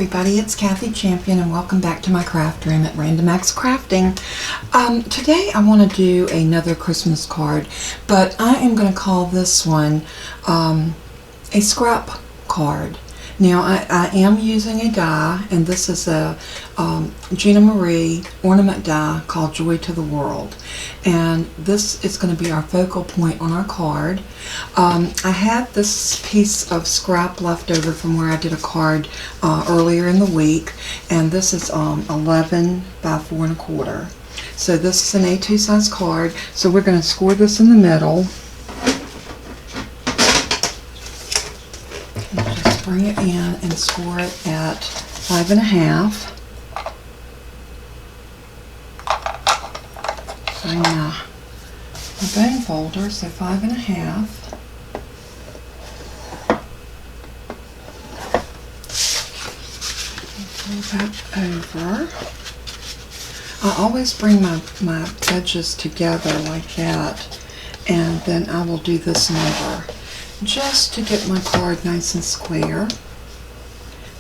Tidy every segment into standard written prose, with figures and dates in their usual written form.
everybody, it's Kathy Champion and welcome back to my craft room at Random Acts Crafting. Today I want to do another Christmas card, but I am going to call this one a scrap card. Now I am using a die, and this is a Gina Marie ornament die called Joy to the World, and this is going to be our focal point on our card. I had this piece of scrap left over from where I did a card earlier in the week, and this is 11 by 4 1/4. So this is an A2 size card, so we're going to score this in the middle. Bring it in and score it at 5 1/2. Find my bone folder, so 5 1/2. Pull that over. I always bring my edges together like that, and then I will do this number, just to get my card nice and square,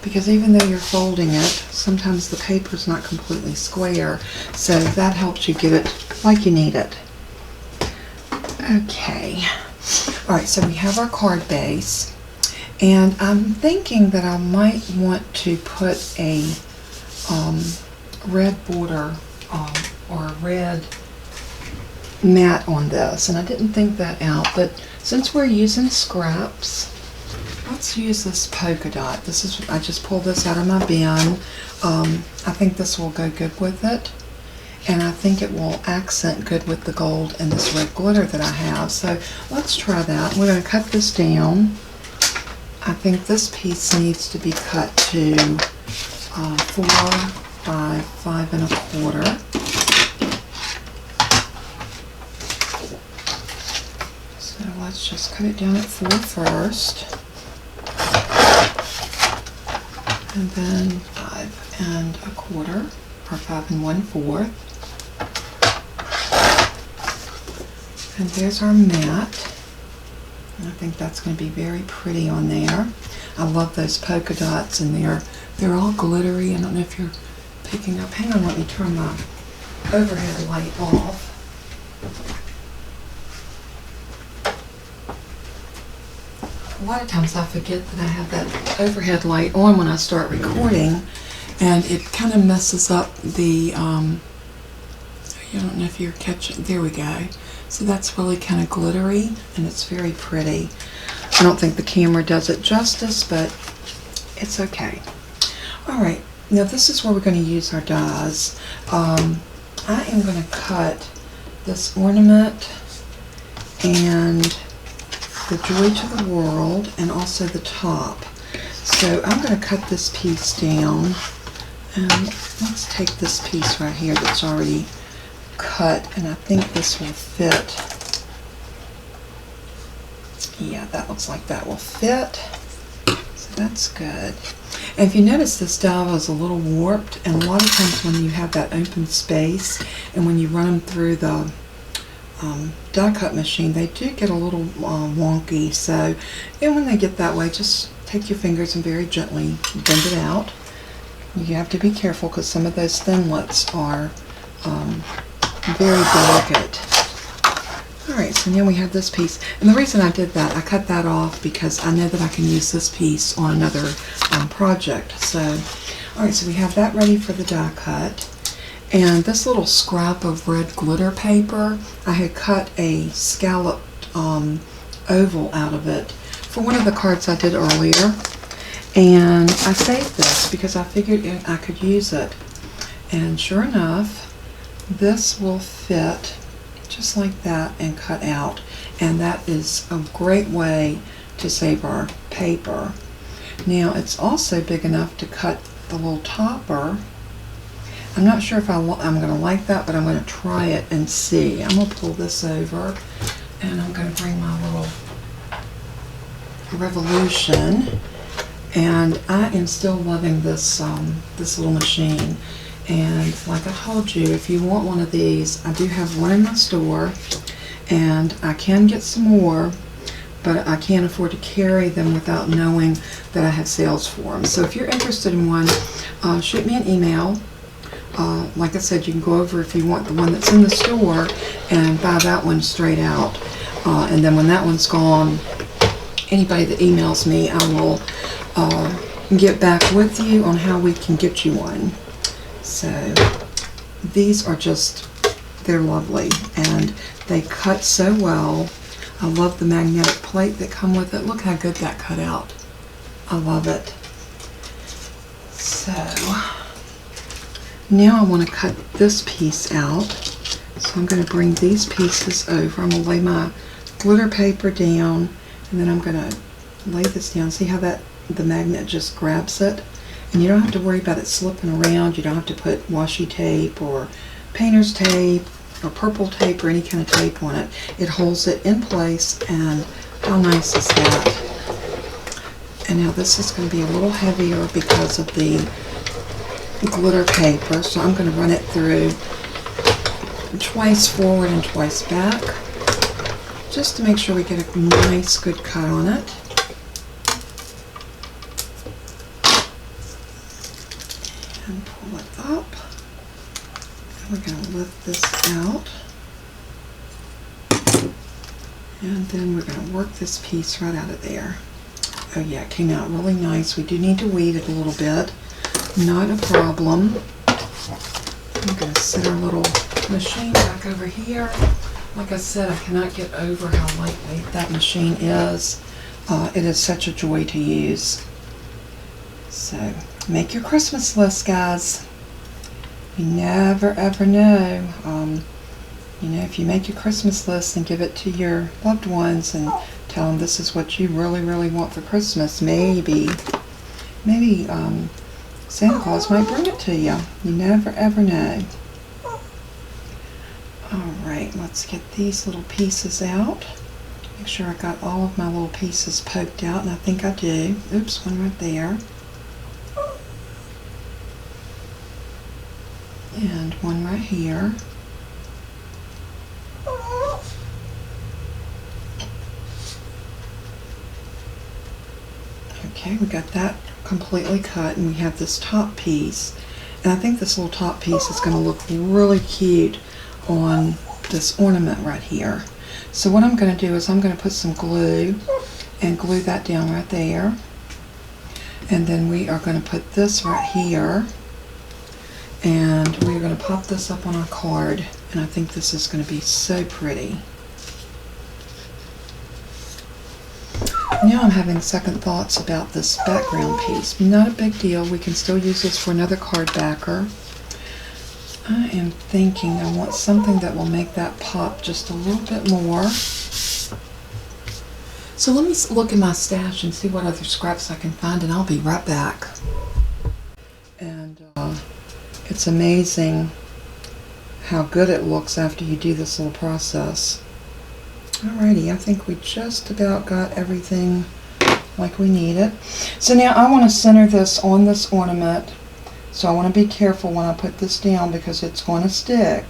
because even though you're folding it, sometimes the paper's not completely square, so that helps you get it like you need it. Okay, alright, so we have our card base, and I'm thinking that I might want to put a red border or a red mat on this, and I didn't think that out, but since we're using scraps, let's use this polka dot. I just pulled this out of my bin. I think this will go good with it, and I think it will accent good with the gold and this red glitter that I have. So let's try that. We're going to cut this down. I think this piece needs to be cut to 4 by 5 1/4. Let's just cut it down at 4 first, and then 5 1/4, or 5 1/4. And there's our mat. And I think that's going to be very pretty on there. I love those polka dots, and they're all glittery. I don't know if you're picking up. Hang on, let me turn my overhead light off. A lot of times I forget that I have that overhead light on when I start recording, and it kind of messes up the, I don't know if you're catching, there we go. So that's really kind of glittery, and it's very pretty. I don't think the camera does it justice, but it's okay. Alright, now this is where we're going to use our dies. I am going to cut this ornament and the Joy to the World, and also the top. So I'm going to cut this piece down, and let's take this piece right here that's already cut, and I think this will fit. Yeah, that looks like that will fit, so that's good. And if you notice, this die was a little warped, and a lot of times when you have that open space and when you run them through the die cut machine, they do get a little wonky. So, and when they get that way, just take your fingers and very gently bend it out. You have to be careful because some of those thinlets are very delicate. Alright, so now we have this piece, and the reason I did that, I cut that off because I know that I can use this piece on another project. So, alright, so we have that ready for the die cut. And this little scrap of red glitter paper, I had cut a scalloped oval out of it for one of the cards I did earlier. And I saved this because I figured I could use it. And sure enough, this will fit just like that and cut out. And that is a great way to save our paper. Now, it's also big enough to cut the little topper. I'm not sure if I'm going to like that, but I'm going to try it and see. I'm going to pull this over, and I'm going to bring my little Revolution, and I am still loving this this little machine. And like I told you, if you want one of these, I do have one in my store, and I can get some more, but I can't afford to carry them without knowing that I have sales for them. So if you're interested in one, shoot me an email. Like I said, you can go over if you want the one that's in the store and buy that one straight out. And then when that one's gone, anybody that emails me, I will get back with you on how we can get you one. So these are just, they're lovely, and they cut so well. I love the magnetic plate that come with it. Look how good that cut out. I love it. So now I want to cut this piece out. So I'm going to bring these pieces over. I'm going to lay my glitter paper down, and then I'm going to lay this down. See how that the magnet just grabs it? And you don't have to worry about it slipping around. You don't have to put washi tape or painter's tape or purple tape or any kind of tape on it. It holds it in place, and how nice is that? And now this is going to be a little heavier because of the glitter paper, so I'm going to run it through twice forward and twice back, just to make sure we get a nice good cut on it. And pull it up. We're going to lift this out, and then we're going to work this piece right out of there. Oh yeah, it came out really nice. We do need to weed it a little bit. Not a problem. I'm going to set our little machine back over here. Like I said, I cannot get over how lightweight that machine is. It is such a joy to use. So, make your Christmas list, guys. You never ever know. You know, if you make your Christmas list and give it to your loved ones and tell them this is what you really, really want for Christmas, maybe Santa Claus might bring it to you. You never ever know. Alright, let's get these little pieces out. Make sure I got all of my little pieces poked out, and I think I do. Oops, one right there. And one right here. Okay, we got that completely cut, and we have this top piece. And I think this little top piece is going to look really cute on this ornament right here. So what I'm going to do is I'm going to put some glue and glue that down right there. And then we are going to put this right here. And we're going to pop this up on our card, and I think this is going to be so pretty. Now I'm having second thoughts about this background piece. Not a big deal. We can still use this for another card backer. I am thinking I want something that will make that pop just a little bit more. So let me look in my stash and see what other scraps I can find, and I'll be right back. And it's amazing how good it looks after you do this little process. Alrighty, I think we just about got everything like we need it. So now I want to center this on this ornament. So I want to be careful when I put this down because it's going to stick.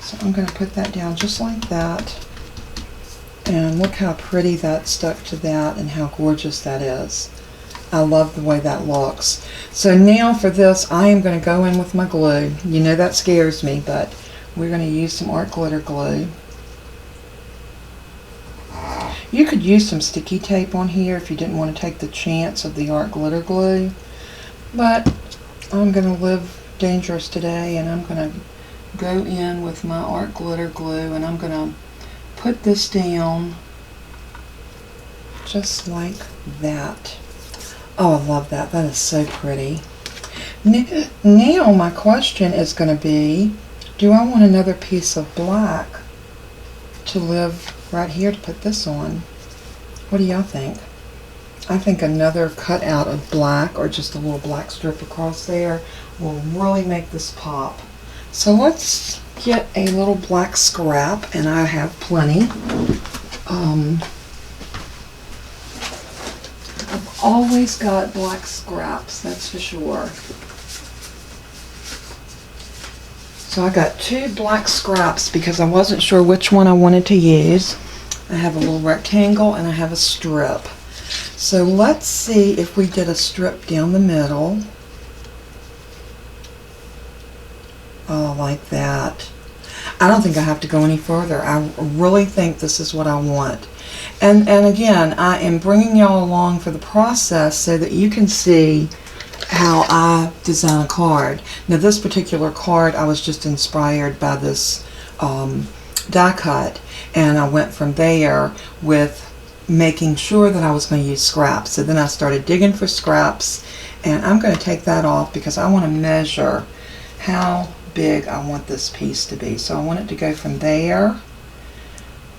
So I'm going to put that down just like that. And look how pretty that stuck to that and how gorgeous that is. I love the way that looks. So now for this, I am going to go in with my glue. You know that scares me, but we're going to use some art glitter glue. You could use some sticky tape on here if you didn't want to take the chance of the art glitter glue. But I'm going to live dangerous today, and I'm going to go in with my art glitter glue, and I'm going to put this down just like that. Oh, I love that. That is so pretty. Now my question is going to be, do I want another piece of black to live right here to put this on? What do y'all think? I think another cutout of black or just a little black strip across there will really make this pop. So let's get a little black scrap, and I have plenty. I've always got black scraps, that's for sure. So I got 2 black scraps because I wasn't sure which one I wanted to use. I have a little rectangle, and I have a strip. So let's see if we did a strip down the middle. Oh, like that. I don't think I have to go any further. I really think this is what I want. And again, I am bringing y'all along for the process so that you can see how I design a card. Now this particular card, I was just inspired by this die cut, and I went from there with making sure that I was going to use scraps. So then I started digging for scraps, and I'm going to take that off because I want to measure how big I want this piece to be. So I want it to go from there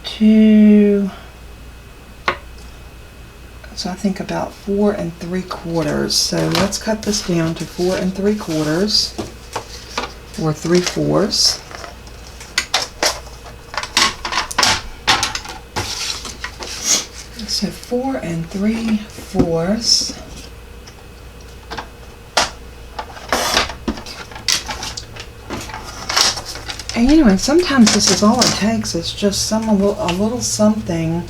to, so I think about 4 3/4. So let's cut this down to 4 3/4 or 3/4. So 4 3/4. And you know, and sometimes this is all it takes. It's just a little something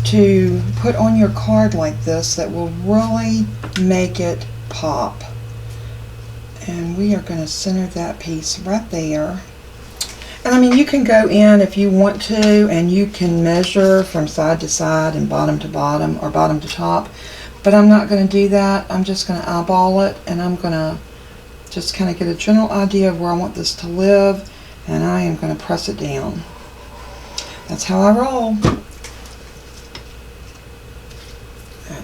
to put on your card like this that will really make it pop. And we are going to center that piece right there. And I mean, you can go in if you want to, and you can measure from side to side and bottom to bottom or bottom to top. But I'm not going to do that. I'm just going to eyeball it, and I'm going to just kind of get a general idea of where I want this to live, and I am going to press it down. That's how I roll.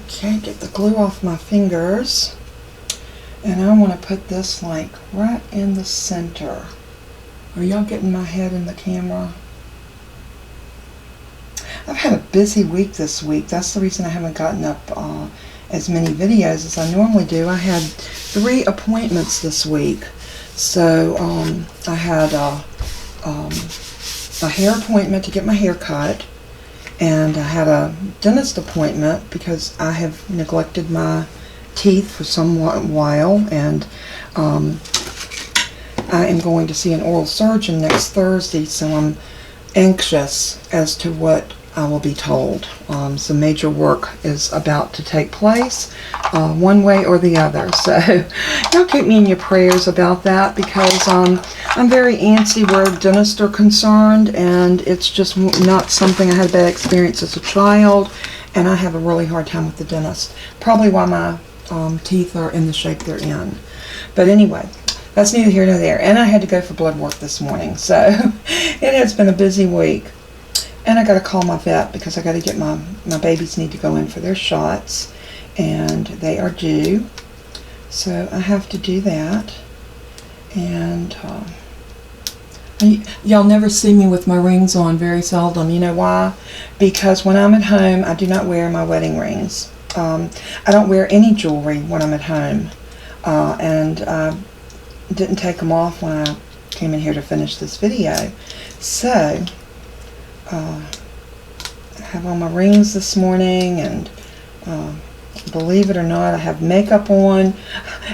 Okay, get the glue off my fingers, and I want to put this like right in the center. Are y'all getting my head in the camera? I've had a busy week this week. That's the reason I haven't gotten up as many videos as I normally do. I had 3 appointments this week. So I had a hair appointment to get my hair cut, and I had a dentist appointment because I have neglected my teeth for some while, and I am going to see an oral surgeon next Thursday, so I'm anxious as to what I will be told. Some major work is about to take place, one way or the other. So y'all keep me in your prayers about that, because I'm very antsy where dentists are concerned, and it's just not something. I had a bad experience as a child, and I have a really hard time with the dentist. Probably why my teeth are in the shape they're in. But anyway, that's neither here nor there. And I had to go for blood work this morning, so it has been a busy week. And I got to call my vet because I got to get my babies need to go in for their shots, and they are due. So I have to do that. And y'all never see me with my rings on, very seldom. You know why? Because when I'm at home, I do not wear my wedding rings. I don't wear any jewelry when I'm at home. And I didn't take them off when I came in here to finish this video. So I have on my rings this morning, and believe it or not, I have makeup on.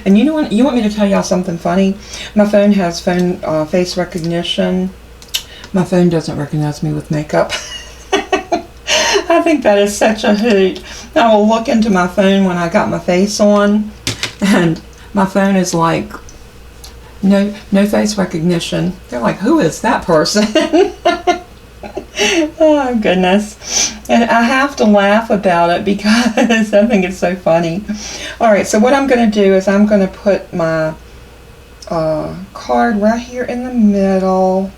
And you know what? You want me to tell y'all something funny? My phone has face recognition. My phone doesn't recognize me with makeup. I think that is such a hoot. I will look into my phone when I got my face on, and my phone is like, no face recognition. They're like, who is that person? Oh goodness. And I have to laugh about it because I think it's so funny. Alright, so what I'm going to do is I'm going to put my card right here in the middle,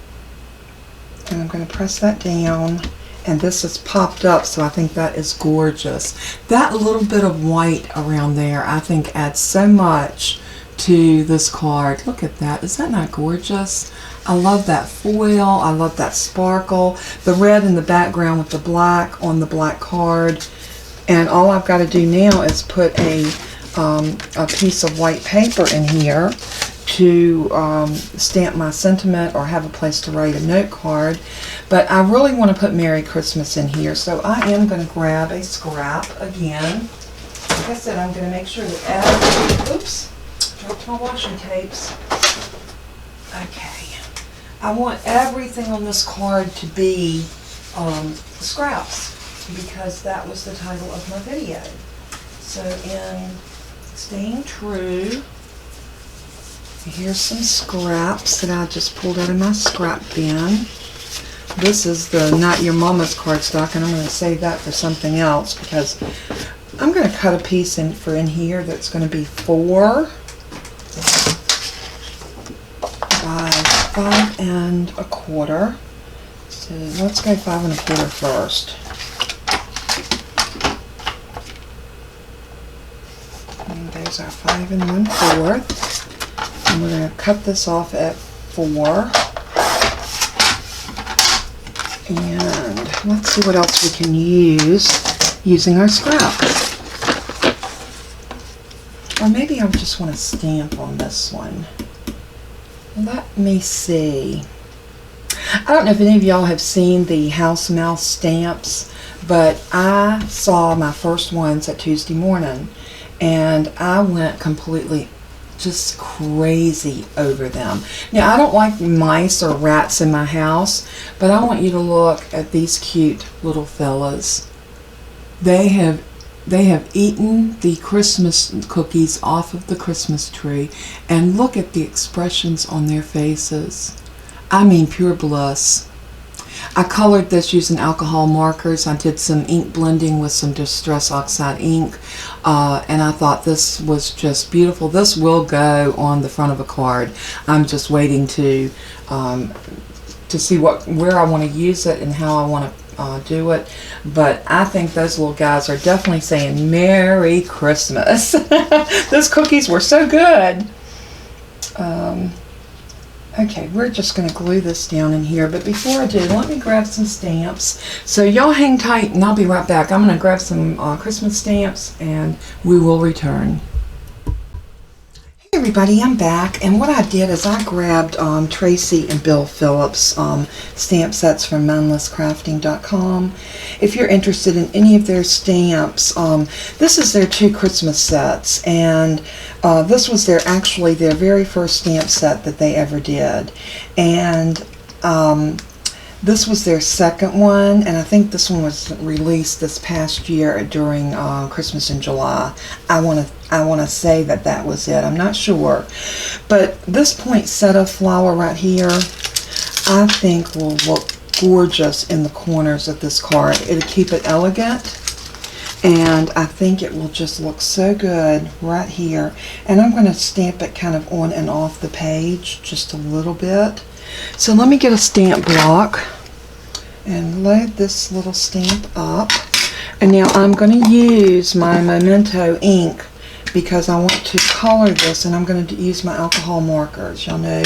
and I'm going to press that down, and this is popped up, so I think that is gorgeous. That little bit of white around there I think adds so much to this card. Look at that. Is that not gorgeous? I love that foil. I love that sparkle. The red in the background with the black on the black card. And all I've got to do now is put a piece of white paper in here to stamp my sentiment or have a place to write a note card. But I really want to put Merry Christmas in here, so I am going to grab a scrap again. Like I said, I'm going to make sure that oops, dropped my washing tapes. Okay. I want everything on this card to be scraps, because that was the title of my video. So in staying true, here's some scraps that I just pulled out of my scrap bin. This is the Not Your Mama's cardstock, and I'm going to save that for something else, because I'm going to cut a piece in here that's going to be 4 by 5 1/4. So let's go 5 1/4 first. And there's our 5 1/4. And we're going to cut this off at 4. And let's see what else we can use using our scraps. Or maybe I just want to stamp on this one. Let me see. I don't know if any of y'all have seen the House Mouse stamps, but I saw my first ones at Tuesday morning, and I went completely just crazy over them. Now, I don't like mice or rats in my house, but I want you to look at these cute little fellas. They have eaten the Christmas cookies off of the Christmas tree, and look at the expressions on their faces. I mean, pure bliss. I colored this using alcohol markers. I did some ink blending with some Distress Oxide ink, and I thought this was just beautiful. This will go on the front of a card. I'm just waiting to see where I want to use it and how I want to do it. But I think those little guys are definitely saying Merry Christmas. Those cookies were so good. Okay, we're just going to glue this down in here, but before I do, let me grab some stamps. So y'all hang tight and I'll be right back. I'm going to grab some Christmas stamps and we will return. Hey everybody, I'm back, and what I did is I grabbed Tracy and Bill Phillips stamp sets from mindlesscrafting.com. If you're interested in any of their stamps, this is their 2 Christmas sets, and this was actually their very first stamp set that they ever did, and this was their second one, and I think this one was released this past year during Christmas in July. I want to say that was it. I'm not sure, but this poinsettia flower right here, I think will look gorgeous in the corners of this card. It'll keep it elegant, and I think it will just look so good right here. And I'm going to stamp it kind of on and off the page just a little bit. So let me get a stamp block and load this little stamp up. And now I'm going to use my Memento ink because I want to color this, and I'm going to use my alcohol markers. Y'all know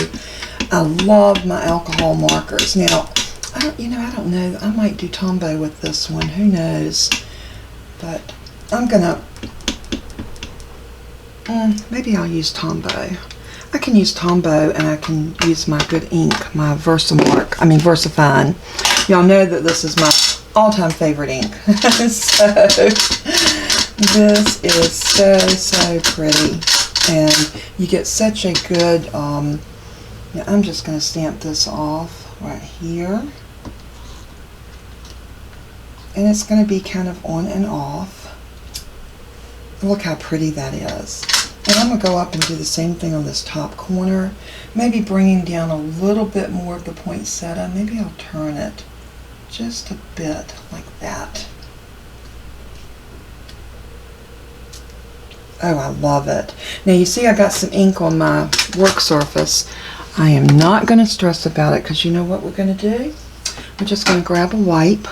I love my alcohol markers. Now, I don't know. I might do Tombow with this one. Who knows? But I'm going to, maybe I'll use Tombow. I can use Tombow, and I can use my good ink, my VersaFine. Y'all know that this is my all-time favorite ink. So this is so pretty, and you get such a good, now I'm just going to stamp this off right here, and it's going to be kind of on and off. Look how pretty that is. And I'm going to go up and do the same thing on this top corner, maybe bringing down a little bit more of the poinsettia. Maybe I'll turn it just a bit like that. Oh, I love it. Now you see I got some ink on my work surface. I am not going to stress about it, because you know what we're going to do? We're just going to grab a wipe,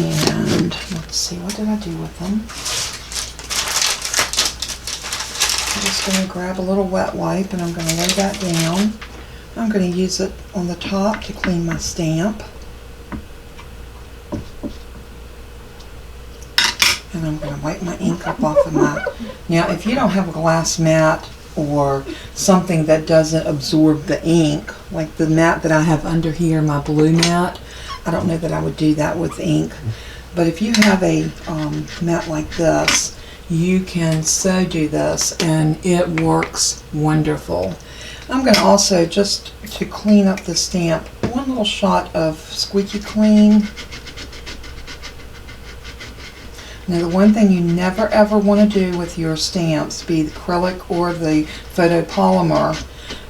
and let's see, what did I do with them? I'm just going to grab a little wet wipe, and I'm going to lay that down. I'm going to use it on the top to clean my stamp. And I'm going to wipe my ink up off of my... Now, if you don't have a glass mat or something that doesn't absorb the ink, like the mat that I have under here, my blue mat, I don't know that I would do that with ink. But if you have a mat like this, you can so do this, and it works wonderful. I'm going to also, just to clean up the stamp, one little shot of Squeaky Clean. Now the one thing you never ever want to do with your stamps, be the acrylic or the photopolymer,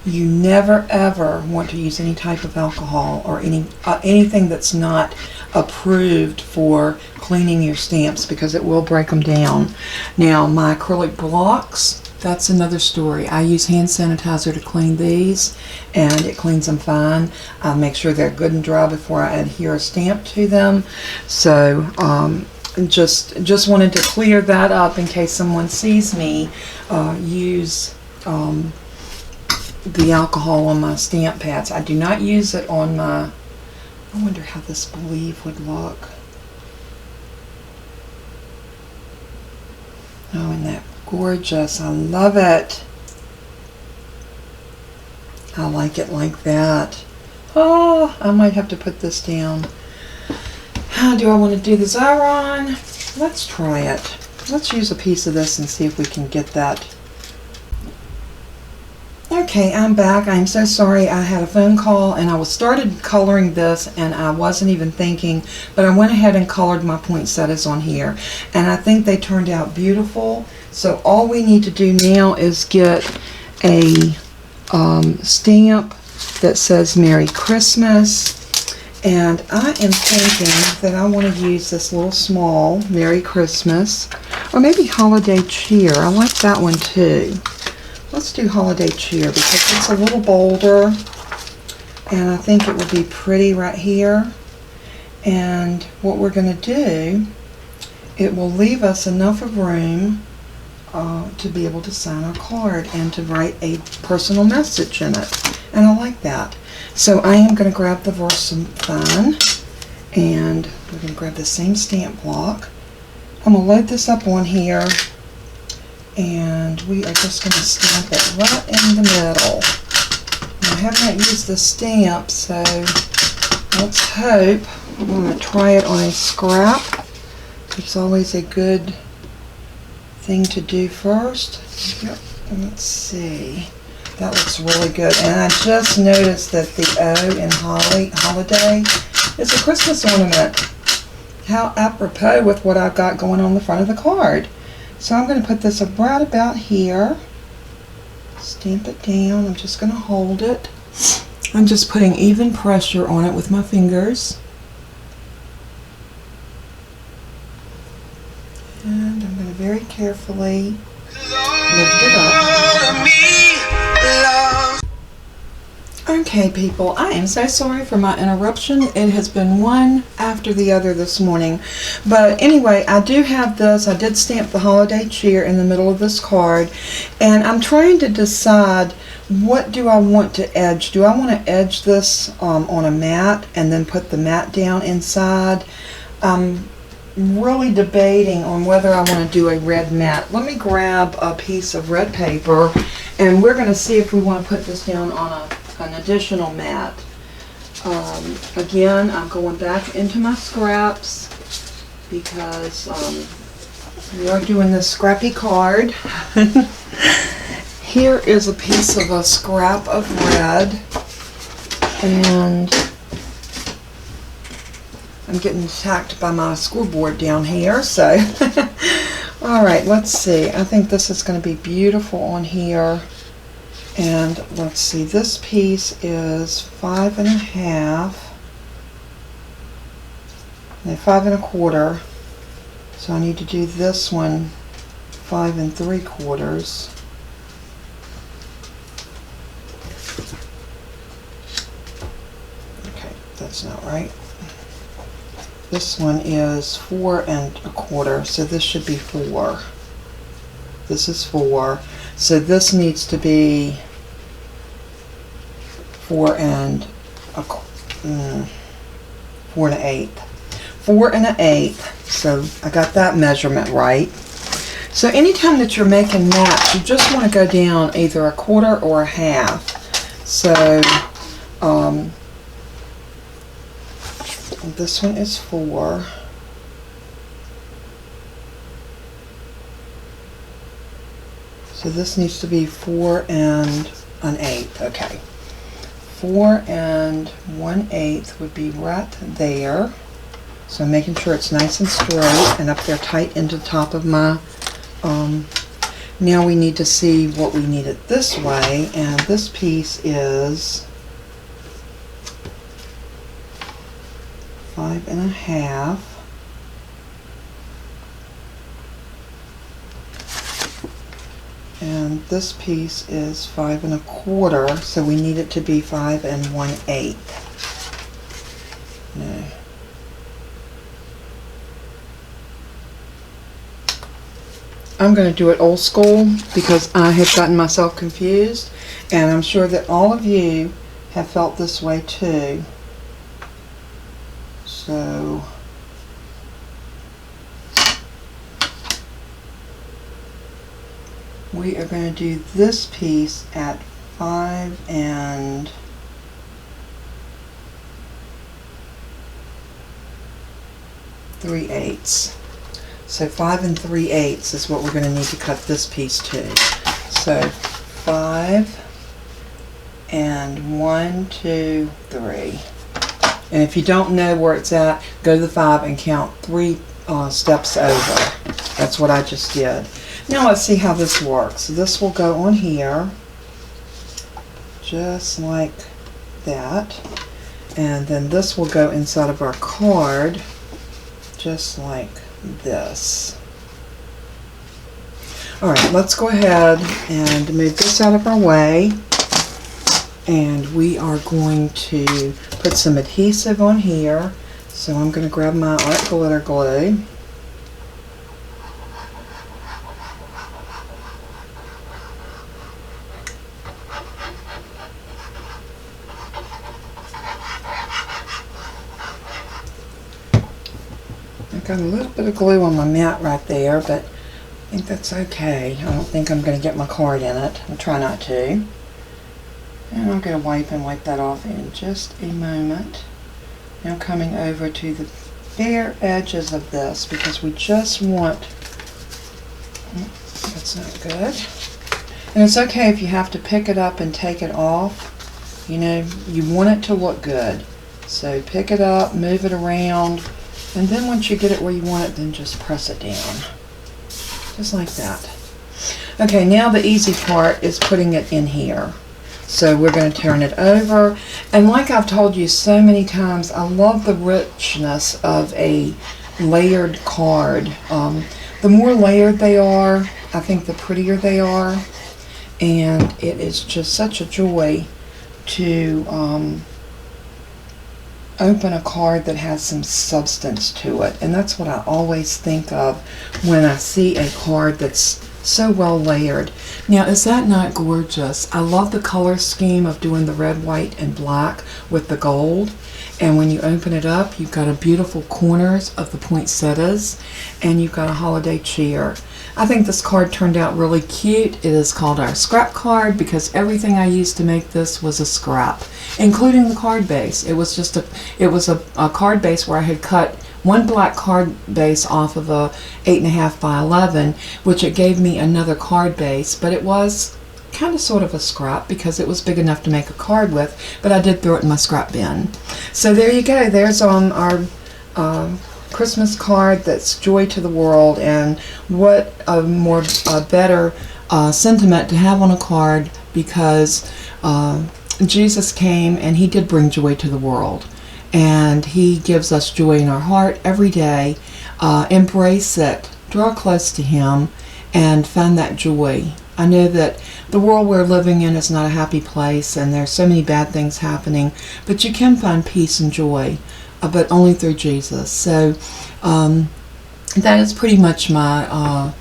you never ever want to use any type of alcohol or anything that's not approved for cleaning your stamps, because it will break them down. Now my acrylic blocks, that's another story. I use hand sanitizer to clean these, and it cleans them fine. I make sure they're good and dry before I adhere a stamp to them. So just wanted to clear that up in case someone sees me use the alcohol on my stamp pads. I do not use it on my, I wonder how this sleeve would look. Oh, and that gorgeous. I love it. I like it like that. Oh, I might have to put this down. How do I want to do the Xyron? Let's try it. Let's use a piece of this and see if we can get that. Okay, I'm back. I'm so sorry. I had a phone call and I started coloring this and I wasn't even thinking, but I went ahead and colored my poinsettias on here, and I think they turned out beautiful. So all we need to do now is get a stamp that says Merry Christmas, and I am thinking that I want to use this little small Merry Christmas, or maybe Holiday Cheer. I like that one too. Let's do Holiday Cheer because it's a little bolder, and I think it will be pretty right here. And what we're going to do, it will leave us enough of room to be able to sign our card and to write a personal message in it. And I like that. So I am going to grab the Versafine, and we're going to grab the same stamp block. I'm going to load this up on here, and we are just going to stamp it right in the middle. Now, I have not used the stamp, so let's hope. I'm going to try it on a scrap. It's always a good thing to do first. Yep. Let's see. That looks really good. And I just noticed that the O in holiday is a Christmas ornament. How apropos with what I've got going on the front of the card. So I'm going to put this right about here. Stamp it down. I'm just going to hold it. I'm just putting even pressure on it with my fingers. And I'm going to very carefully lift it up. Okay, people, I am so sorry for my interruption. It has been one after the other this morning. But anyway, I do have this. I did stamp the Holiday Cheer in the middle of this card. And I'm trying to decide, what do I want to edge? Do I want to edge this on a mat and then put the mat down inside? I'm really debating on whether I want to do a red mat. Let me grab a piece of red paper, and we're going to see if we want to put this down on an additional mat. Again, I'm going back into my scraps because we are doing this scrappy card. Here is a piece of a scrap of red, and I'm getting attacked by my scoreboard down here, so alright, let's see. I think this is going to be beautiful on here. And let's see, this piece is 5 1/2, no, 5 1/4. So I need to do this one 5 3/4. Okay, that's not right. This one is 4 1/4, so this should be 4. This is 4. So this needs to be 4 1/8. 4 1/8. So I got that measurement right. So anytime that you're making mats, you just want to go down either 1/4 or 1/2. So this one is 4. So this needs to be 4 1/4. 1/8. Okay. 4 1/8 would be right there. So I'm making sure it's nice and straight and up there tight into the top of my, now we need to see what we need it this way, and this piece is 5 1/2. And this piece is 5 1/4, so we need it to be 5 1/8. No. I'm going to do it old school because I have gotten myself confused, and I'm sure that all of you have felt this way too. So we are going to do this piece at 5 3/8. So 5 3/8 is what we're going to need to cut this piece to. So 5 1 2 3. And if you don't know where it's at, go to the 5 and count 3 steps over. That's what I just did. Now let's see how this works. This will go on here, just like that. And then this will go inside of our card, just like this. Alright, let's go ahead and move this out of our way. And we are going to put some adhesive on here. So I'm going to grab my art glitter glue. I've got a little bit of glue on my mat right there, but I think that's okay. I don't think I'm going to get my card in it. I'll try not to. And I'll get a wipe and wipe that off in just a moment. Now coming over to the bare edges of this, because we just want, that's not good. And it's okay if you have to pick it up and take it off. You know, you want it to look good. So pick it up, move it around, and then once you get it where you want it, then just press it down. Just like that. Okay, now the easy part is putting it in here. So we're going to turn it over, and like I've told you so many times, I love the richness of a layered card. The more layered they are, I think the prettier they are, and it is just such a joy to open a card that has some substance to it. And that's what I always think of when I see a card that's so well layered. Now, is that not gorgeous? I love the color scheme of doing the red, white, and black with the gold. And when you open it up, you've got a beautiful corners of the poinsettias, and you've got a holiday cheer. I think this card turned out really cute. It is called our scrap card because everything I used to make this was a scrap, including the card base. It was just a card base where I had cut one black card base off of a 8.5 by 11, which it gave me another card base, but it was kind of sort of a scrap because it was big enough to make a card with, but I did throw it in my scrap bin. So there you go. There's our Christmas card that's joy to the world, and what a better sentiment to have on a card, because Jesus came and he did bring joy to the world. And he gives us joy in our heart every day. Embrace it. Draw close to him and find that joy. I know that the world we're living in is not a happy place, and there's so many bad things happening, but you can find peace and joy, but only through Jesus. So that is pretty much my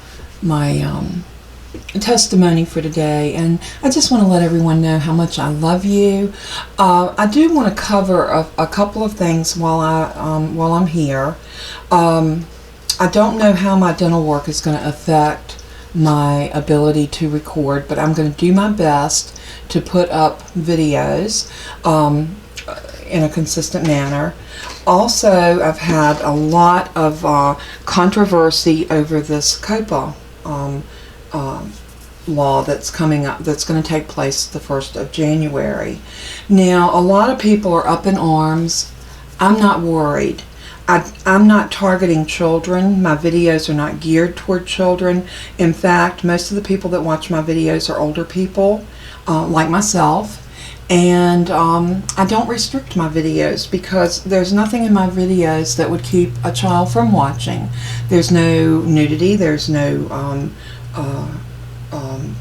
testimony for today, and I just want to let everyone know how much I love you. I do want to cover a couple of things while I'm here. I don't know how my dental work is going to affect my ability to record, but I'm going to do my best to put up videos in a consistent manner. Also, I've had a lot of controversy over this copa law that's coming up, that's going to take place the 1st of January. Now, a lot of people are up in arms. I'm not worried. I'm not targeting children. My videos are not geared toward children. In fact, most of the people that watch my videos are older people, like myself. And I don't restrict my videos because there's nothing in my videos that would keep a child from watching. There's no nudity, there's no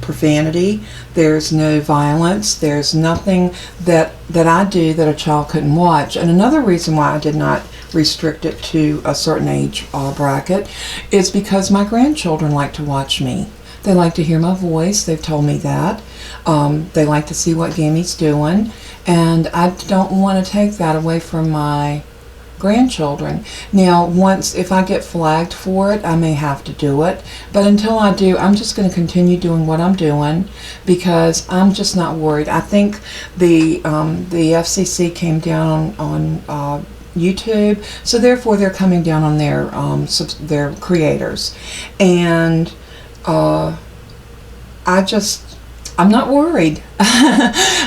profanity, there's no violence, there's nothing that I do that a child couldn't watch. And another reason why I did not restrict it to a certain age bracket is because my grandchildren like to watch me. They like to hear my voice. They've told me that. They like to see what Gammy's doing. And I don't want to take that away from my grandchildren. Now, if I get flagged for it, I may have to do it. But until I do, I'm just going to continue doing what I'm doing because I'm just not worried. I think the FCC came down on YouTube, so therefore they're coming down on their creators. And I'm not worried.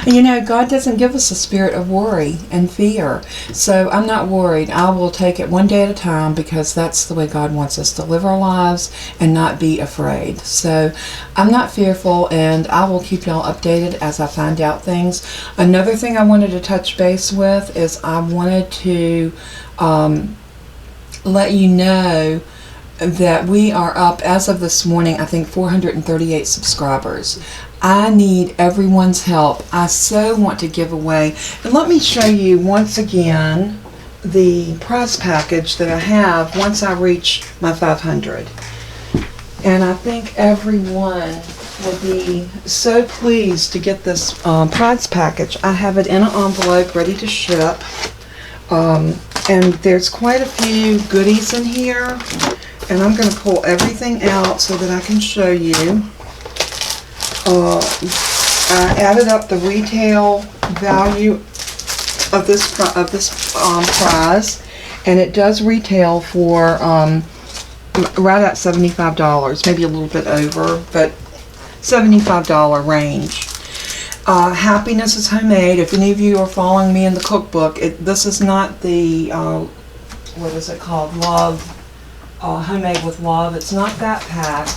You know, God doesn't give us a spirit of worry and fear. So I'm not worried. I will take it one day at a time because that's the way God wants us to live our lives and not be afraid. So I'm not fearful, and I will keep y'all updated as I find out things. Another thing I wanted to touch base with is I wanted to let you know that we are up, as of this morning, I think 438 subscribers. I need everyone's help. I so want to give away. And let me show you once again the prize package that I have once I reach my 500. And I think everyone will be so pleased to get this prize package. I have it in an envelope ready to ship. And there's quite a few goodies in here. And I'm going to pull everything out so that I can show you. I added up the retail value of this prize, and it does retail for right at $75, maybe a little bit over, but $75 range. Happiness is homemade. If any of you are following me in the cookbook, this is not the what is it called? Love. Homemade with Love. It's not that pack.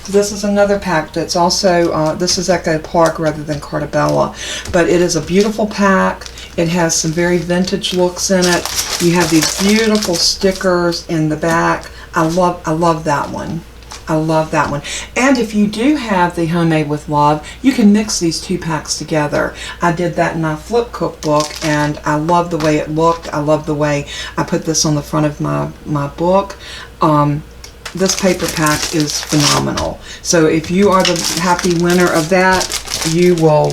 This is another pack that's also, this is Echo Park rather than Cartabella, but it is a beautiful pack. It has some very vintage looks in it. You have these beautiful stickers in the back. I love that one. I love that one. And if you do have the Homemade with Love, you can mix these two packs together. I did that in my flip cookbook, and I love the way it looked. I love the way I put this on the front of my book. This paper pack is phenomenal. So if you are the happy winner of that, you will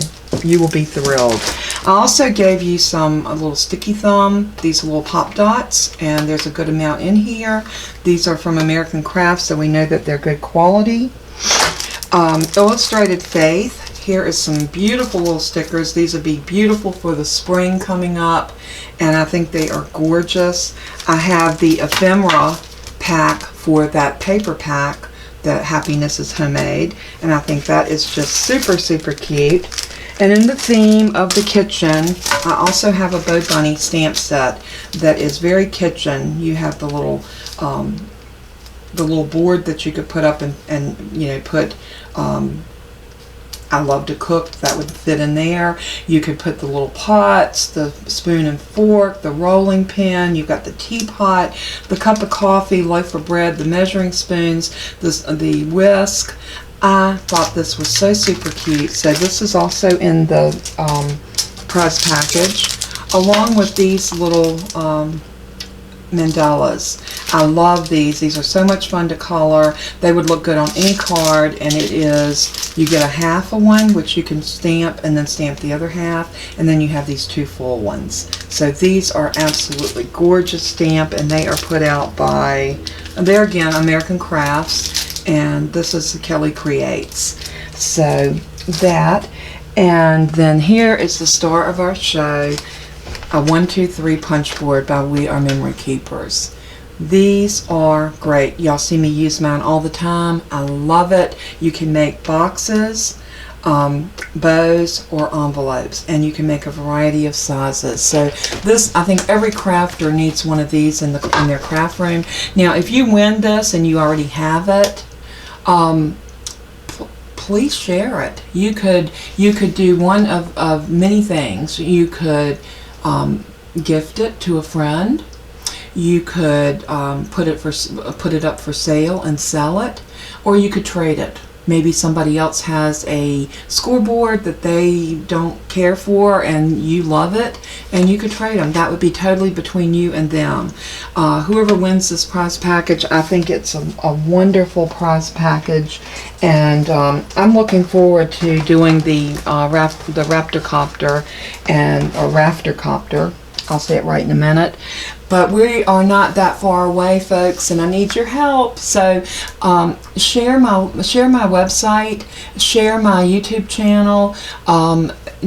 be thrilled. I also gave you a little sticky thumb, these little pop dots, and there's a good amount in here. These are from American Crafts, so we know that they're good quality. Illustrated Faith. Here is some beautiful little stickers. These would be beautiful for the spring coming up, and I think they are gorgeous. I have the ephemera pack for that paper pack, that Happiness is Homemade, and I think that is just super, super cute. And in the theme of the kitchen, I also have a Bo Bunny stamp set that is very kitchen. You have the little board that you could put up and you know, put I love to cook, that would fit in there. You could put the little pots, the spoon and fork, the rolling pin, you've got the teapot, the cup of coffee, loaf of bread, the measuring spoons, the whisk. I thought this was so super cute. So this is also in the prize package, along with these little mandalas. I love these. These are so much fun to color. They would look good on any card, and it is, you get a half of one, which you can stamp, and then stamp the other half, and then you have these two full ones. So these are absolutely gorgeous stamp, and they are put out by, there again, American Crafts, and this is Kelly Creates. So that, and then here is the star of our show, a 1, 2, 3 punch board by We Are Memory Keepers. These are great. Y'all see me use mine all the time. I love it. You can make boxes, bows, or envelopes, and you can make a variety of sizes. So this, I think every crafter needs one of these in their craft room. Now, if you win this and you already have it, please share it. You could do one of many things. You could gift it to a friend. You could put it up for sale and sell it, or you could trade it. Maybe somebody else has a scoreboard that they don't care for and you love it, and you could trade them. That would be totally between you and them. Whoever wins this prize package, I think it's a wonderful prize package, and I'm looking forward to doing the Raptorcopter or Raftercopter. I'll say it right in a minute. But we are not that far away, folks, and I need your help. So share my website, share my YouTube channel.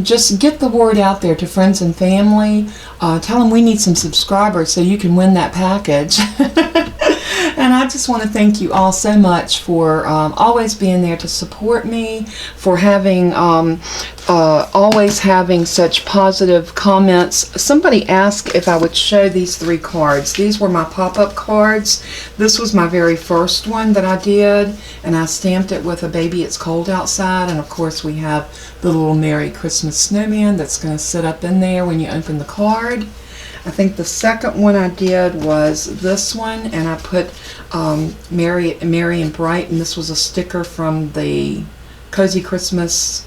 Just get the word out there to friends and family. Tell them we need some subscribers so you can win that package. And I just want to thank you all so much for always being there to support me, for having always having such positive comments. Somebody asked if I would show these 3 cards. These were my pop-up cards. This was my very first one that I did, and I stamped it with a Baby It's Cold Outside, and of course we have the little Merry Christmas snowman that's going to sit up in there when you open the card. I think the second one I did was this one, and I put Merry and Bright, and this was a sticker from the Cozy Christmas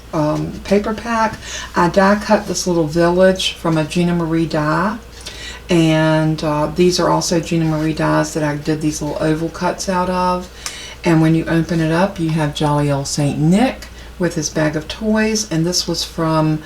paper pack. I die cut this little village from a Gina Marie die, and these are also Gina Marie dies that I did these little oval cuts out of. And when you open it up, you have jolly old Saint Nick with his bag of toys, and this was from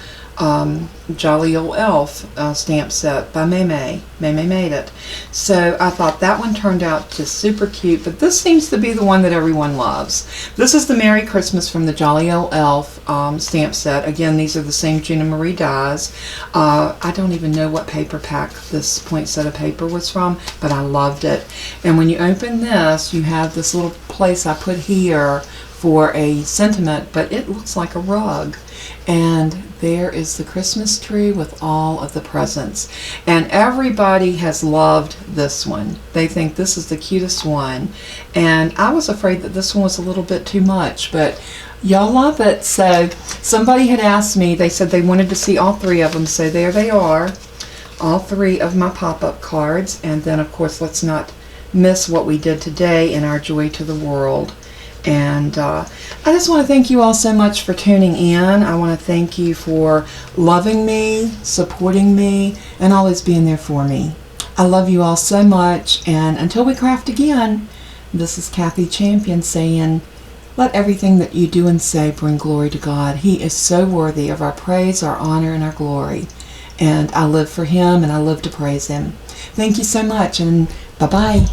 Jolly Old Elf stamp set by May made it. So I thought that one turned out just super cute, but this seems to be the one that everyone loves. This is the Merry Christmas from the Jolly Old Elf stamp set. Again, these are the same Gina Marie dies. I don't even know what paper pack this poinsettia paper was from, but I loved it. And when you open this, you have this little place I put here for a sentiment, but it looks like a rug. And there is the Christmas tree with all of the presents. And everybody has loved this one. They think this is the cutest one. And I was afraid that this one was a little bit too much, but y'all love it. So somebody had asked me, they said they wanted to see all 3 of them. So there they are, all 3 of my pop-up cards. And then of course, let's not miss what we did today in our Joy to the World. And I just want to thank you all so much for tuning in. I want to thank you for loving me, supporting me, and always being there for me. I love you all so much, and until we craft again, this is Kathy Champion saying, let everything that you do and say bring glory to God. He is so worthy of our praise, our honor, and our glory. And I live for Him, and I live to praise Him. Thank you so much, and bye-bye.